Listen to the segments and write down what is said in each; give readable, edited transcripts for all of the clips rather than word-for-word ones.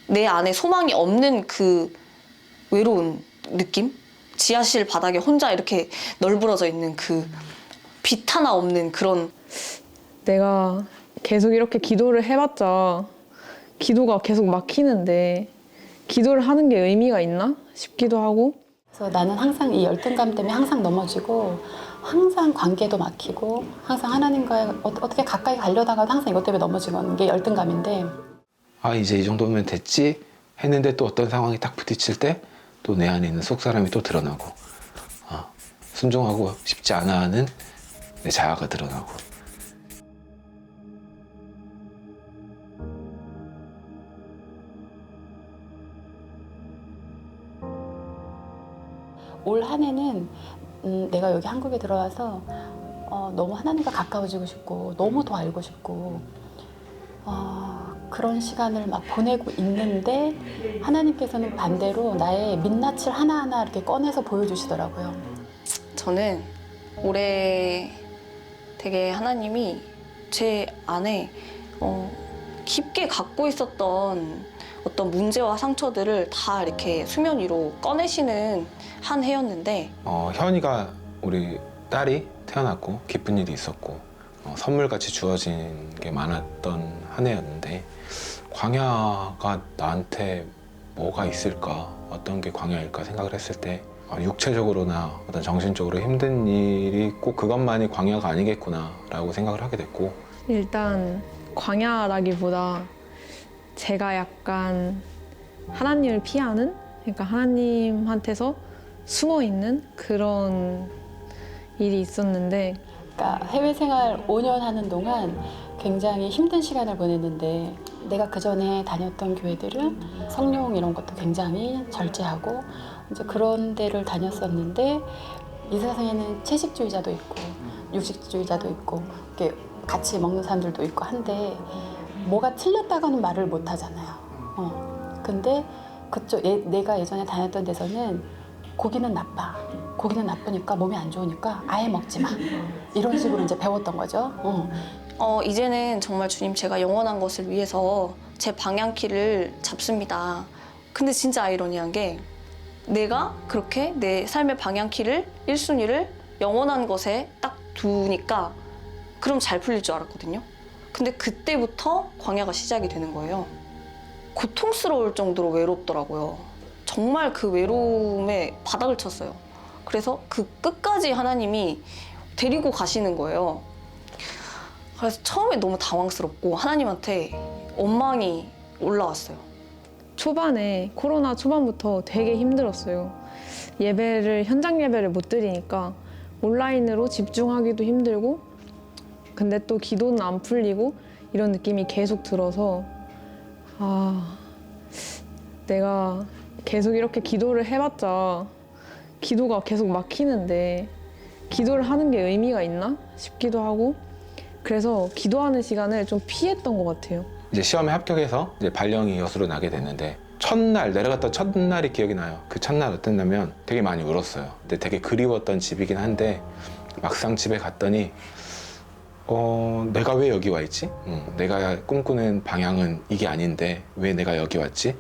내 안에 소망이 없는 그 외로운 느낌? 지하실 바닥에 혼자 이렇게 널브러져 있는 그 빛 하나 없는 그런. 내가 계속 이렇게 기도를 해봤자 기도가 계속 막히는데 기도를 하는 게 의미가 있나 싶기도 하고. 그래서 나는 항상 이 열등감 때문에 항상 넘어지고 항상 관계도 막히고 항상 하나님과 어떻게 가까이 가려다가도 항상 이것 때문에 넘어지는 게 열등감인데, 아 이제 이 정도면 됐지 했는데 또 어떤 상황이 딱 부딪힐 때 또 내 안에 있는 속사람이 또 드러나고 순종하고 싶지 않아 하는 내 자아가 드러나고. 올 한 해는 내가 여기 한국에 들어와서 너무 하나님과 가까워지고 싶고 너무 더 알고 싶고 그런 시간을 막 보내고 있는데 하나님께서는 반대로 나의 민낯을 하나하나 이렇게 꺼내서 보여주시더라고요. 저는 올해 되게 하나님이 제 안에 깊게 갖고 있었던 어떤 문제와 상처들을 다 이렇게 수면 위로 꺼내시는 한 해였는데, 현이가 우리 딸이 태어났고 기쁜 일이 있었고 선물같이 주어진 게 많았던 한 해였는데, 광야가 나한테 뭐가 있을까, 어떤 게 광야일까 생각을 했을 때 육체적으로나 어떤 정신적으로 힘든 일이 꼭 그것만이 광야가 아니겠구나 라고 생각을 하게 됐고. 일단 광야라기보다 제가 약간 하나님을 피하는, 그러니까 하나님한테서 숨어 있는 그런 일이 있었는데, 그러니까 해외 생활 5년 하는 동안 굉장히 힘든 시간을 보냈는데, 내가 그 전에 다녔던 교회들은 성령 이런 것도 굉장히 절제하고 이제 그런 데를 다녔었는데, 이 세상에는 채식주의자도 있고 육식주의자도 있고 이렇게 같이 먹는 사람들도 있고 한데 뭐가 틀렸다고는 말을 못 하잖아요. 근데 그쪽 내가 예전에 다녔던 데서는 고기는 나빠. 고기는 나쁘니까 몸이 안 좋으니까 아예 먹지 마. 이런 식으로 이제 배웠던 거죠. 이제는 정말 주님, 제가 영원한 것을 위해서 제 방향키를 잡습니다. 근데 진짜 아이러니한 게, 내가 그렇게 내 삶의 방향키를 1순위를 영원한 것에 딱 두니까 그럼 잘 풀릴 줄 알았거든요. 근데 그때부터 광야가 시작이 되는 거예요. 고통스러울 정도로 외롭더라고요. 정말 그 외로움에 바닥을 쳤어요. 그래서 그 끝까지 하나님이 데리고 가시는 거예요. 그래서 처음에 너무 당황스럽고 하나님한테 원망이 올라왔어요. 초반에 코로나 초반부터 되게 힘들었어요. 현장 예배를 못 드리니까 온라인으로 집중하기도 힘들고, 근데 또 기도는 안 풀리고 이런 느낌이 계속 들어서 내가 계속 이렇게 기도를 해봤자 기도가 계속 막히는데 기도를 하는 게 의미가 있나 싶기도 하고, 그래서 기도하는 시간을 좀 피했던 것 같아요. 이제 시험에 합격해서 이제 발령이 여수로 나게 됐는데, 첫날 내려갔던 첫날이 기억이 나요. 그 첫날 어땠냐면 되게 많이 울었어요. 근데 되게 그리웠던 집이긴 한데, 막상 집에 갔더니 내가 왜 여기 와 있지? 내가 꿈꾸는 방향은 이게 아닌데 왜 내가 여기 왔지?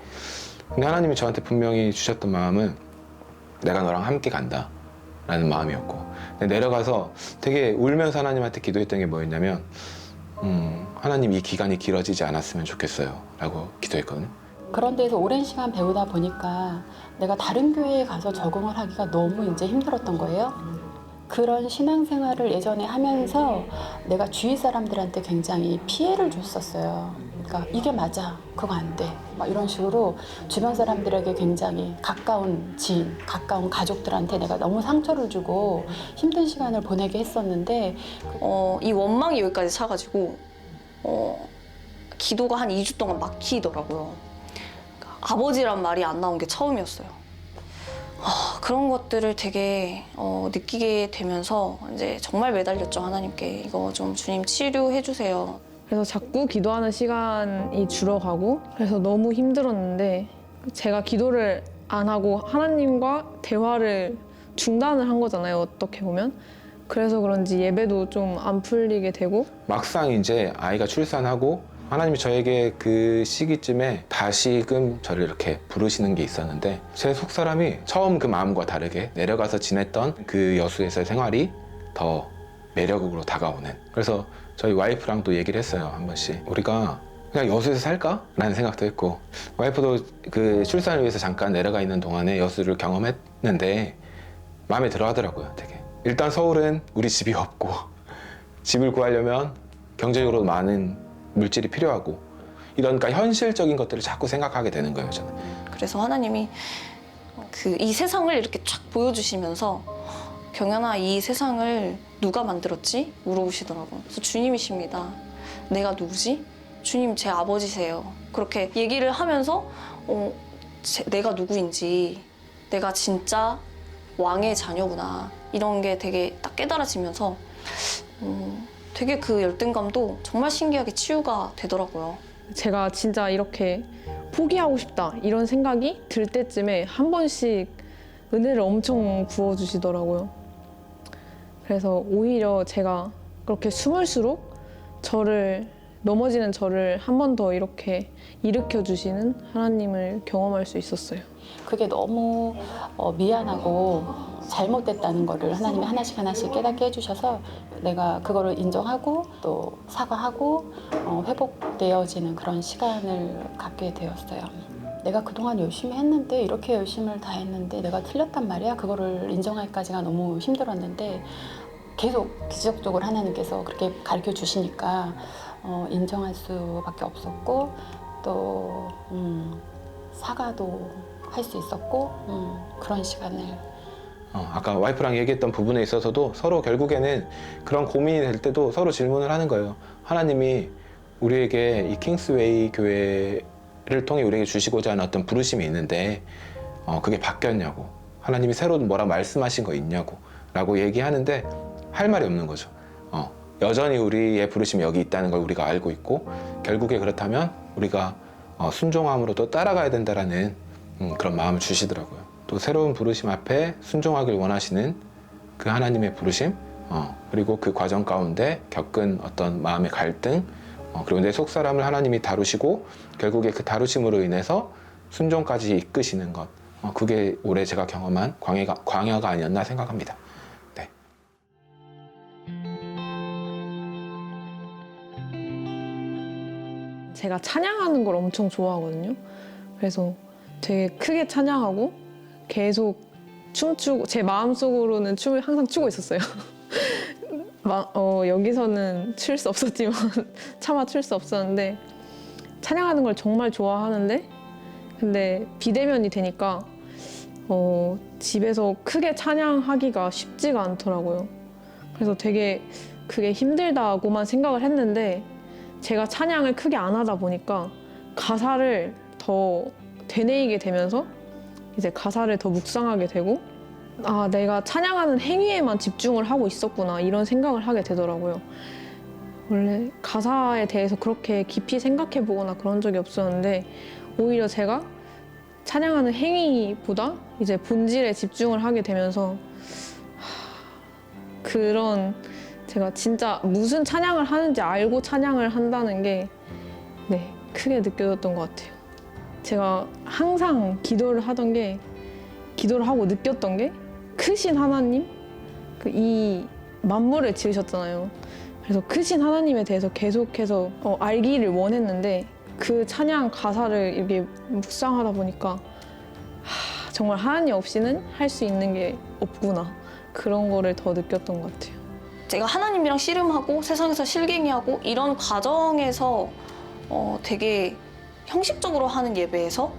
근데 하나님이 저한테 분명히 주셨던 마음은 내가 너랑 함께 간다 라는 마음이었고, 근데 내려가서 되게 울면서 하나님한테 기도했던 게 뭐였냐면, 하나님 이 기간이 길어지지 않았으면 좋겠어요 라고 기도했거든요. 그런 데서 오랜 시간 배우다 보니까 내가 다른 교회에 가서 적응을 하기가 너무 이제 힘들었던 거예요. 그런 신앙생활을 예전에 하면서 내가 주위 사람들한테 굉장히 피해를 줬었어요. 그러니까 이게 맞아, 그거 안 돼, 막 이런 식으로 주변 사람들에게 굉장히 가까운 지인, 가까운 가족들한테 내가 너무 상처를 주고 힘든 시간을 보내게 했었는데, 이 원망이 여기까지 차가지고 기도가 한 2주 동안 막히더라고요. 아버지란 말이 안 나온 게 처음이었어요. 그런 것들을 되게 느끼게 되면서 이제 정말 매달렸죠, 하나님께. 이거 좀 주님 치료해 주세요. 그래서 자꾸 기도하는 시간이 줄어가고, 그래서 너무 힘들었는데, 제가 기도를 안 하고 하나님과 대화를 중단을 한 거잖아요, 어떻게 보면. 그래서 그런지 예배도 좀 안 풀리게 되고. 막상 이제 아이가 출산하고 하나님이 저에게 그 시기쯤에 다시금 저를 이렇게 부르시는 게 있었는데 제 속사람이 처음 그 마음과 다르게 내려가서 지냈던 그 여수에서의 생활이 더 매력으로 다가오는, 그래서 저희 와이프랑도 얘기를 했어요. 한 번씩 우리가 그냥 여수에서 살까? 라는 생각도 했고, 와이프도 그 출산을 위해서 잠깐 내려가 있는 동안에 여수를 경험했는데 마음에 들어 하더라고요. 되게 일단 서울은 우리 집이 없고 집을 구하려면 경제적으로 많은 물질이 필요하고, 이런 그러니까 현실적인 것들을 자꾸 생각하게 되는 거예요, 저는. 그래서 하나님이 이 세상을 이렇게 쫙 보여주시면서 경연아, 이 세상을 누가 만들었지? 물어보시더라고요. 그래서 주님이십니다. 내가 누구지? 주님 제 아버지세요. 그렇게 얘기를 하면서 내가 누구인지, 내가 진짜 왕의 자녀구나, 이런 게 되게 딱 깨달아지면서 되게 그 열등감도 정말 신기하게 치유가 되더라고요. 제가 진짜 이렇게 포기하고 싶다 이런 생각이 들 때쯤에 한 번씩 은혜를 엄청 부어주시더라고요. 그래서 오히려 제가 그렇게 숨을수록 넘어지는 저를 한 번 더 이렇게 일으켜 주시는 하나님을 경험할 수 있었어요. 그게 너무 미안하고 잘못됐다는 거를 하나님이 하나씩 하나씩 깨닫게 해주셔서 내가 그거를 인정하고 또 사과하고 회복되어지는 그런 시간을 갖게 되었어요. 내가 그동안 열심히 했는데, 이렇게 열심을 다 했는데 내가 틀렸단 말이야. 그거를 인정하기까지가 너무 힘들었는데 계속 기적적으로 하나님께서 그렇게 가르쳐 주시니까 인정할 수밖에 없었고, 또 사과도 할 수 있었고, 그런 시간을 아까 와이프랑 얘기했던 부분에 있어서도 서로 결국에는 그런 고민이 될 때도 서로 질문을 하는 거예요. 하나님이 우리에게 이 킹스웨이 교회를 통해 우리에게 주시고자 하는 어떤 부르심이 있는데 그게 바뀌었냐고, 하나님이 새로 뭐라 말씀하신 거 있냐고 라고 얘기하는데 할 말이 없는 거죠. 여전히 우리의 부르심이 여기 있다는 걸 우리가 알고 있고, 결국에 그렇다면 우리가 순종함으로 또 따라가야 된다라는 그런 마음을 주시더라고요. 또 새로운 부르심 앞에 순종하길 원하시는 그 하나님의 부르심, 그리고 그 과정 가운데 겪은 어떤 마음의 갈등, 그리고 내 속사람을 하나님이 다루시고 결국에 그 다루심으로 인해서 순종까지 이끄시는 것, 그게 올해 제가 경험한 광야가 아니었나 생각합니다. 네. 제가 찬양하는 걸 엄청 좋아하거든요. 그래서 되게 크게 찬양하고 계속 춤추고, 제 마음속으로는 춤을 항상 추고 있었어요. 여기서는 출 수 없었지만 차마 출 수 없었는데, 찬양하는 걸 정말 좋아하는데, 근데 비대면이 되니까 집에서 크게 찬양하기가 쉽지가 않더라고요. 그래서 되게 그게 힘들다고만 생각을 했는데, 제가 찬양을 크게 안 하다 보니까 가사를 더 되뇌이게 되면서 이제 가사를 더 묵상하게 되고, 아, 내가 찬양하는 행위에만 집중을 하고 있었구나, 이런 생각을 하게 되더라고요. 원래 가사에 대해서 그렇게 깊이 생각해 보거나 그런 적이 없었는데, 오히려 제가 찬양하는 행위보다 이제 본질에 집중을 하게 되면서 그런, 제가 진짜 무슨 찬양을 하는지 알고 찬양을 한다는 게 크게 느껴졌던 것 같아요. 제가 항상 기도를 하고 느꼈던 게, 크신 하나님, 이 만물을 지으셨잖아요. 그래서 크신 하나님에 대해서 계속해서 알기를 원했는데, 그 찬양 가사를 이렇게 묵상하다 보니까 정말 하나님 없이는 할 수 있는 게 없구나, 그런 거를 더 느꼈던 것 같아요. 제가 하나님이랑 씨름하고 세상에서 실갱이하고 이런 과정에서 되게 형식적으로 하는 예배에서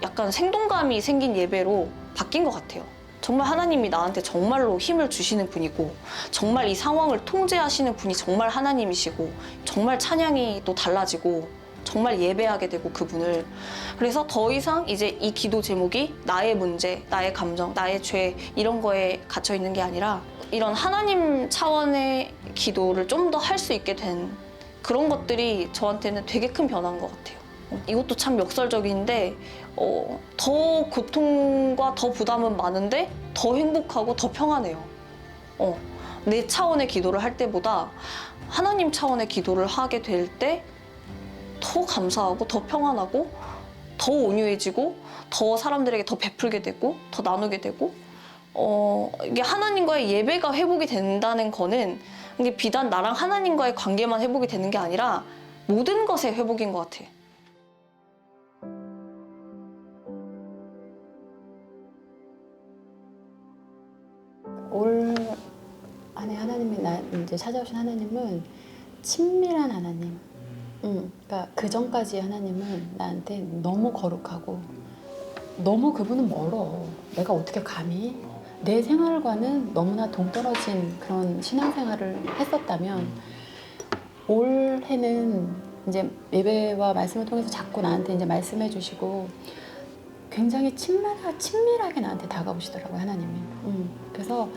약간 생동감이 생긴 예배로 바뀐 것 같아요. 정말 하나님이 나한테 정말로 힘을 주시는 분이고, 정말 이 상황을 통제하시는 분이 정말 하나님이시고, 정말 찬양이 또 달라지고, 정말 예배하게 되고 그분을. 그래서 더 이상 이제 이 기도 제목이 나의 문제, 나의 감정, 나의 죄, 이런 거에 갇혀 있는 게 아니라 이런 하나님 차원의 기도를 좀 더 할 수 있게 된 그런 것들이 저한테는 되게 큰 변화인 것 같아요. 이것도 참 역설적인데 더 고통과 더 부담은 많은데 더 행복하고 더 평안해요. 내 차원의 기도를 할 때보다 하나님 차원의 기도를 하게 될 때 더 감사하고 더 평안하고 더 온유해지고 더 사람들에게 더 베풀게 되고 더 나누게 되고 이게 하나님과의 예배가 회복이 된다는 거는 이게 비단 나랑 하나님과의 관계만 회복이 되는 게 아니라 모든 것의 회복인 것 같아. 올 한해 하나님이 나 이제 찾아오신 하나님은 친밀한 하나님. 그러니까 그 전까지 하나님은 나한테 너무 거룩하고 너무 그분은 멀어. 내가 어떻게 감히 내 생활과는 너무나 동떨어진 그런 신앙생활을 했었다면 올해는 이제 예배와 말씀을 통해서 자꾸 나한테 이제 말씀해 주시고 굉장히 친밀하게 나한테 다가오시더라고요, 하나님이. 그래서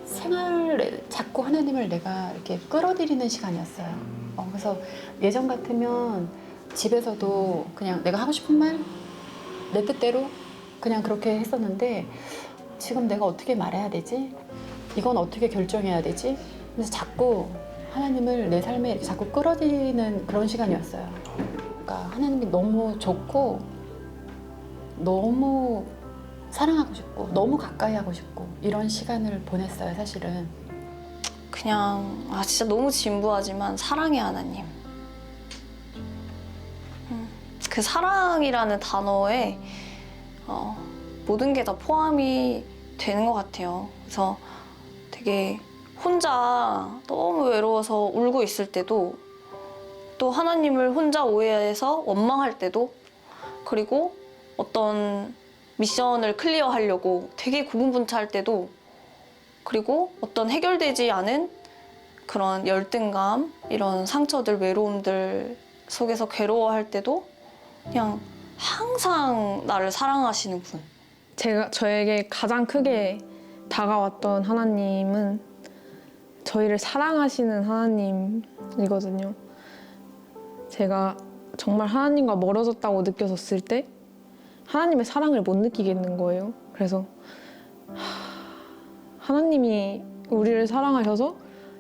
생활에 자꾸 하나님을 내가 이렇게 끌어들이는 시간이었어요. 그래서 예전 같으면 집에서도 그냥 내가 하고 싶은 말 내 뜻대로 그냥 그렇게 했었는데 지금 내가 어떻게 말해야 되지? 이건 어떻게 결정해야 되지? 그래서 자꾸 하나님을 내 삶에 이렇게 자꾸 끌어들이는 그런 시간이었어요. 그러니까 하나님이 너무 좋고 너무 사랑하고 싶고 너무 가까이 하고 싶고 이런 시간을 보냈어요, 사실은. 그냥 진짜 너무 진부하지만 사랑의 하나님. 그 사랑이라는 단어에 모든 게 다 포함이 되는 것 같아요. 그래서 되게 혼자 너무 외로워서 울고 있을 때도 또 하나님을 혼자 오해해서 원망할 때도 그리고 어떤 미션을 클리어하려고 되게 고군분투할 때도 그리고 어떤 해결되지 않은 그런 열등감, 이런 상처들, 외로움들 속에서 괴로워할 때도 그냥 항상 나를 사랑하시는 분. 저에게 가장 크게 다가왔던 하나님은 저희를 사랑하시는 하나님이거든요. 제가 정말 하나님과 멀어졌다고 느껴졌을 때 하나님의 사랑을 못 느끼겠는 거예요. 그래서 하나님이 우리를 사랑하셔서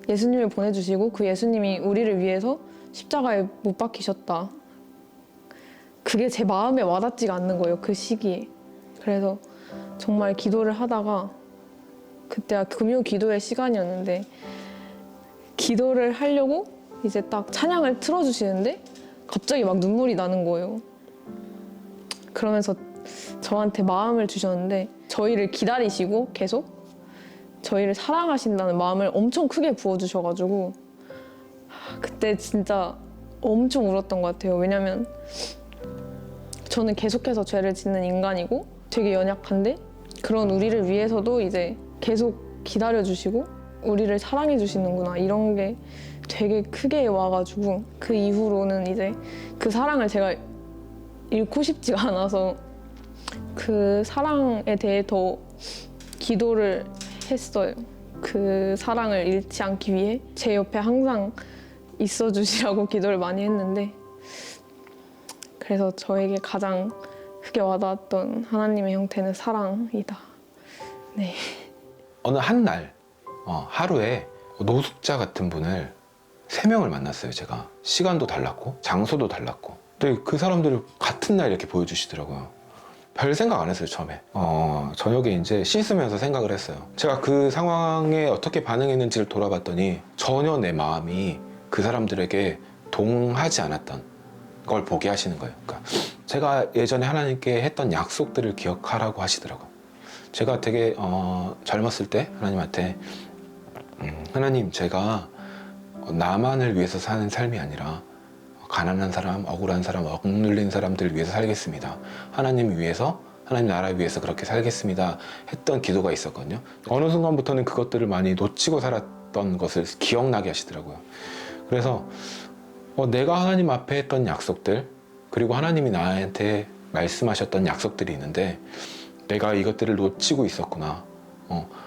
예수님을 보내주시고 그 예수님이 우리를 위해서 십자가에 못 박히셨다. 그게 제 마음에 와닿지가 않는 거예요, 그 시기에. 그래서 정말 기도를 하다가 그때가 금요 기도의 시간이었는데 기도를 하려고 이제 딱 찬양을 틀어주시는데 갑자기 막 눈물이 나는 거예요. 그러면서 저한테 마음을 주셨는데 저희를 기다리시고 계속 저희를 사랑하신다는 마음을 엄청 크게 부어주셔가지고 그때 진짜 엄청 울었던 것 같아요. 왜냐면 저는 계속해서 죄를 짓는 인간이고 되게 연약한데 그런 우리를 위해서도 이제 계속 기다려주시고 우리를 사랑해주시는구나 이런 게 되게 크게 와가지고 그 이후로는 이제 그 사랑을 제가 잃고 싶지가 않아서 그 사랑에 대해 더 기도를 했어요. 그 사랑을 잃지 않기 위해 제 옆에 항상 있어 주시라고 기도를 많이 했는데 그래서 저에게 가장 크게 와닿았던 하나님의 형태는 사랑이다. 네. 어느 한 날 하루에 노숙자 같은 분을 3명을 만났어요. 제가 시간도 달랐고 장소도 달랐고 근데 그 사람들을 같은 날 이렇게 보여주시더라고요. 별 생각 안 했어요, 처음에. 저녁에 이제 씻으면서 생각을 했어요. 제가 그 상황에 어떻게 반응했는지를 돌아봤더니 전혀 내 마음이 그 사람들에게 동하지 않았던 걸 보게 하시는 거예요. 그러니까 제가 예전에 하나님께 했던 약속들을 기억하라고 하시더라고요. 제가 되게 젊었을 때 하나님한테 하나님, 제가 나만을 위해서 사는 삶이 아니라 가난한 사람, 억울한 사람, 억눌린 사람들을 위해서 살겠습니다. 하나님 위해서, 하나님 나라 위해서 그렇게 살겠습니다. 했던 기도가 있었거든요. 어느 순간부터는 그것들을 많이 놓치고 살았던 것을 기억나게 하시더라고요. 그래서 내가 하나님 앞에 했던 약속들, 그리고 하나님이 나한테 말씀하셨던 약속들이 있는데 내가 이것들을 놓치고 있었구나.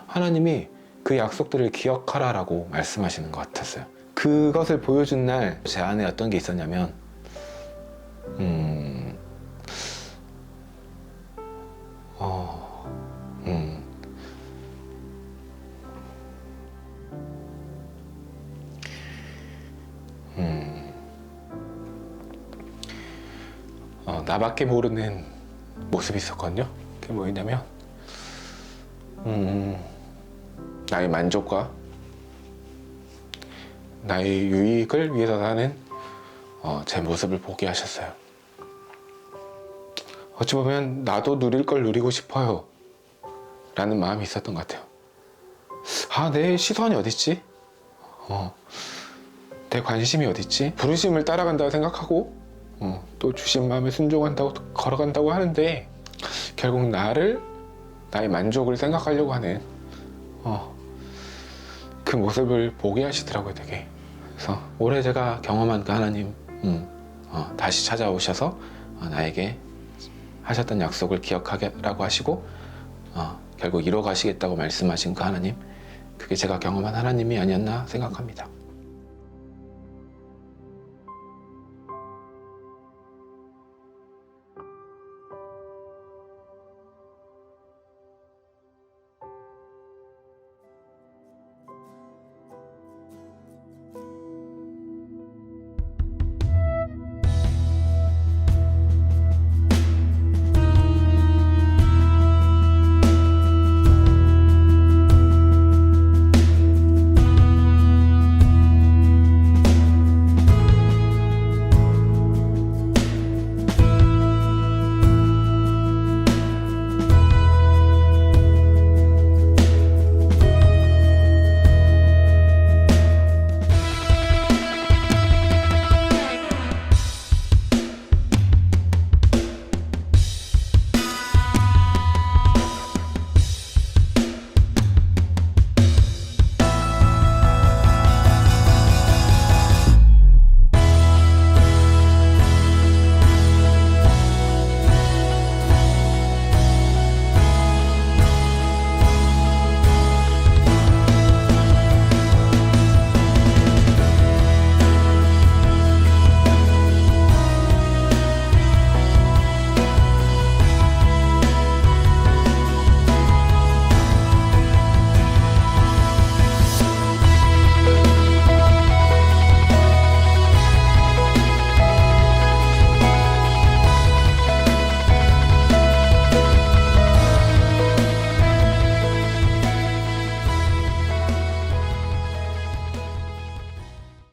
하나님이 그 약속들을 기억하라라고 말씀하시는 것 같았어요. 그것을 보여준 날 제 안에 어떤 게 있었냐면 나밖에 모르는 모습이 있었거든요. 그게 뭐였냐면 나의 만족과 나의 유익을 위해서 사는 제 모습을 보게 하셨어요. 어찌 보면 나도 누릴 걸 누리고 싶어요 라는 마음이 있었던 것 같아요. 내 시선이 어딨지? 내 관심이 어딨지? 부르심을 따라간다고 생각하고 또 주신 마음에 순종한다고 걸어간다고 하는데 결국 나의 만족을 생각하려고 하는 그 모습을 보게 하시더라고요, 되게. 그래서 올해 제가 경험한 그 하나님, 다시 찾아오셔서 나에게 하셨던 약속을 기억하라고 하시고 결국 이뤄가시겠다고 말씀하신 그 하나님, 그게 제가 경험한 하나님이 아니었나 생각합니다.